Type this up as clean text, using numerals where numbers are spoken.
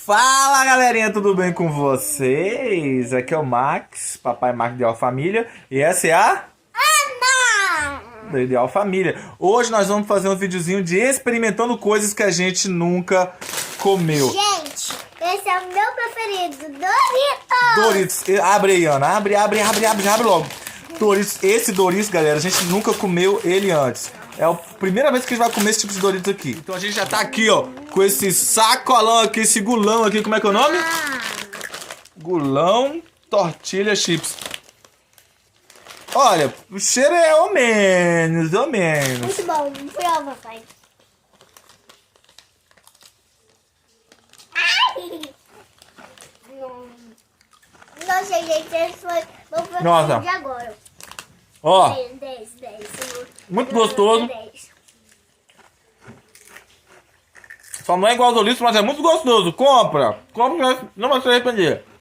Fala galerinha, tudo bem com vocês? Aqui é o Max, papai Max Ideal Família, e essa é a Ana! do Ideal Família. Hoje nós vamos fazer um videozinho de experimentando coisas que a gente nunca comeu. Gente, esse é o meu preferido, Doritos! Doritos, abre aí, Ana, abre logo. Doritos, esse Doritos, galera, a gente nunca comeu ele antes. É a primeira vez que a gente vai comer esse tipo de Doritos aqui. Então a gente já tá aqui, ó, com esse sacolão aqui, esse gulão aqui, como é que é o nome? Gulão Tortilha Chips. Olha, o cheiro é ou menos. Muito bom, prova, pai. Ai! Nossa, gente, esse foi meu preferido Nossa. de agora. Ó, 10. muito gostoso. 10. Só não é igual ao Doritos, mas é muito gostoso. Compra, não vai se arrepender.